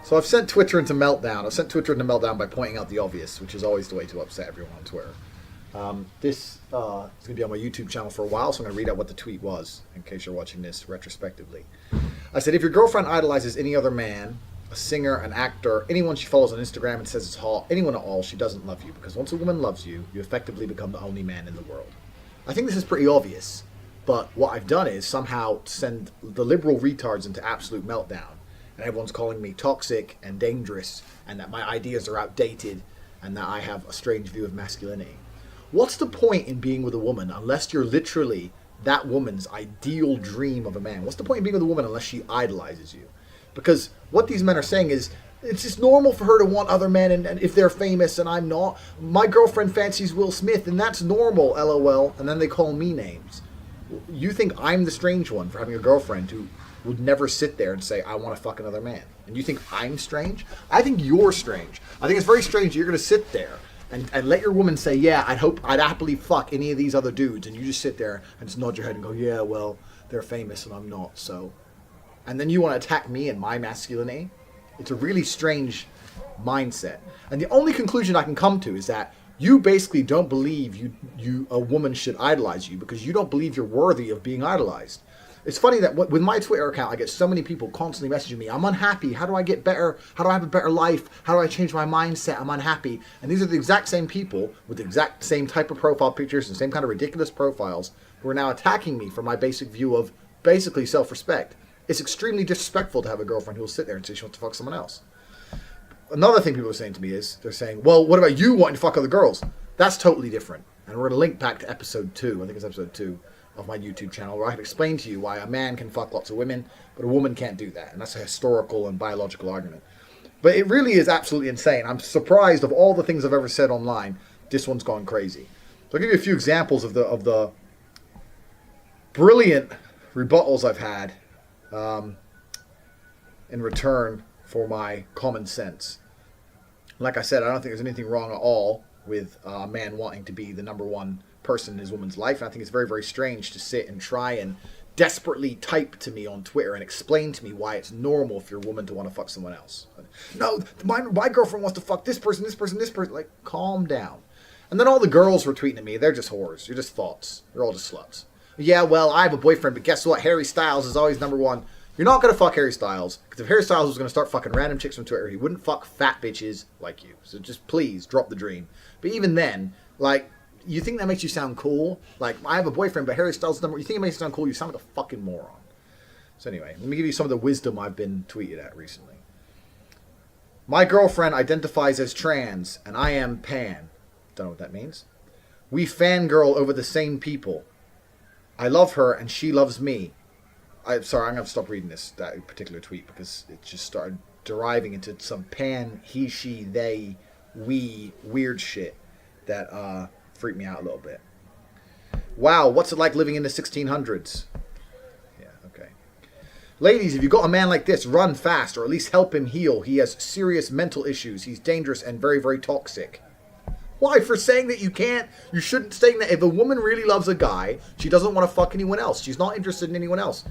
So I've sent Twitter into meltdown. I've sent Twitter into meltdown by pointing out the obvious, which is always the way to upset everyone on Twitter. This is going to be on my YouTube channel for a while, so I'm going to read out what the tweet was, in case you're watching this retrospectively. I said, if your girlfriend idolizes any other man, a singer, an actor, anyone she follows on Instagram and says it's hot, anyone at all, she doesn't love you. Because once a woman loves you, you effectively become the only man in the world. I think this is pretty obvious, but what I've done is somehow send the liberal retards into absolute meltdown. And everyone's calling me toxic and dangerous, and that my ideas are outdated, and that I have a strange view of masculinity. What's the point in being with a woman unless you're literally that woman's ideal dream of a man? What's the point in being with a woman unless she idolizes you? Because what these men are saying is, it's just normal for her to want other men, and if they're famous and I'm not. My girlfriend fancies Will Smith, and that's normal, LOL. And then they call me names. You think I'm the strange one for having a girlfriend who would never sit there and say, I want to fuck another man. And you think I'm strange? I think you're strange. I think it's very strange you're going to sit there and let your woman say, yeah, I'd happily fuck any of these other dudes. And you just sit there and just nod your head and go, yeah, well, they're famous and I'm not, so. And then you want to attack me and my masculinity? It's a really strange mindset. And the only conclusion I can come to is that you basically don't believe a woman should idolize you because you don't believe you're worthy of being idolized. It's funny that with my Twitter account, I get so many people constantly messaging me, I'm unhappy, how do I get better? How do I have a better life? How do I change my mindset? I'm unhappy. And these are the exact same people with the exact same type of profile pictures and same kind of ridiculous profiles who are now attacking me for my basic view of basically self-respect. It's extremely disrespectful to have a girlfriend who will sit there and say she wants to fuck someone else. Another thing people are saying to me is, they're saying, well, what about you wanting to fuck other girls? That's totally different. And we're going to link back to episode 2, I think it's episode 2, of my YouTube channel, where I can explain to you why a man can fuck lots of women, but a woman can't do that. And that's a historical and biological argument. But it really is absolutely insane. I'm surprised of all the things I've ever said online, this one's gone crazy. So I'll give you a few examples of the brilliant rebuttals I've had in return for my common sense. Like I said, I don't think there's anything wrong at all with a man wanting to be the number one person in his woman's life. And I think it's very, very strange to sit and try and desperately type to me on Twitter and explain to me why it's normal for your woman to want to fuck someone else. No, my girlfriend wants to fuck this person, this person, this person. Like, calm down. And then all the girls were tweeting at me. They're just whores. You're just thoughts. You're all just sluts. Yeah, well, I have a boyfriend, but guess what? Harry Styles is always number one. You're not going to fuck Harry Styles, because if Harry Styles was going to start fucking random chicks from Twitter, he wouldn't fuck fat bitches like you. So just please, drop the dream. But even then, like, you think that makes you sound cool? Like, I have a boyfriend, but Harry Styles is number one. You think it makes you sound cool? You sound like a fucking moron. So anyway, let me give you some of the wisdom I've been tweeted at recently. My girlfriend identifies as trans, and I am pan. Don't know what that means. We fangirl over the same people. I love her, and she loves me. Sorry, I'm going to stop reading that particular tweet because it just started deriving into some pan, he, she, they, we, weird shit that freaked me out a little bit. Wow, what's it like living in the 1600s? Yeah, okay. Ladies, if you got a man like this, run fast or at least help him heal. He has serious mental issues. He's dangerous and very, very toxic. Why? For saying that you shouldn't saying that if a woman really loves a guy, she doesn't want to fuck anyone else. She's not interested in anyone else.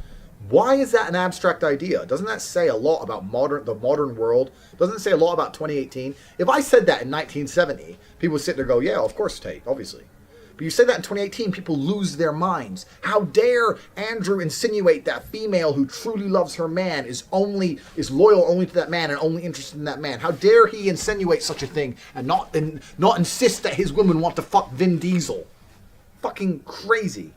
Why is that an abstract idea? Doesn't that say a lot about the modern world? Doesn't it say a lot about 2018? If I said that in 1970, people would sit there and go, yeah, of course, Tate, obviously. But you say that in 2018, people lose their minds. How dare Andrew insinuate that female who truly loves her man is loyal only to that man and only interested in that man? How dare he insinuate such a thing and not insist that his women want to fuck Vin Diesel? Fucking crazy.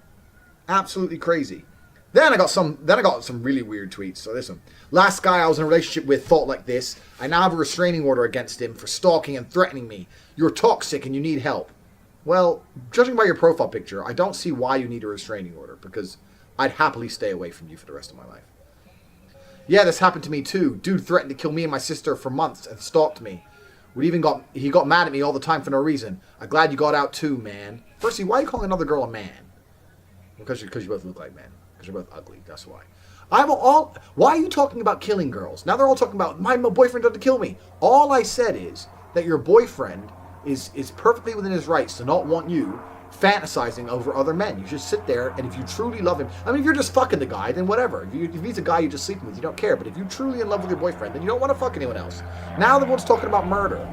Absolutely crazy. Then I got some really weird tweets. So listen. Last guy I was in a relationship with thought like this. I now have a restraining order against him for stalking and threatening me. You're toxic and you need help. Well, judging by your profile picture, I don't see why you need a restraining order, because I'd happily stay away from you for the rest of my life. Yeah, this happened to me too. Dude threatened to kill me and my sister for months and stalked me. He got mad at me all the time for no reason. I'm glad you got out too, man. Firstly, why are you calling another girl a man? Because you both look like men. Because you're both ugly, that's why. Why are you talking about killing girls? Now they're all talking about, my boyfriend tried to kill me. All I said is that your boyfriend is perfectly within his rights to not want you, fantasizing over other men. You just sit there, and if you truly love him, I mean, if you're just fucking the guy, then whatever. If he's a guy you're just sleeping with, you don't care. But if you're truly in love with your boyfriend, then you don't want to fuck anyone else. Now everyone's talking about murder.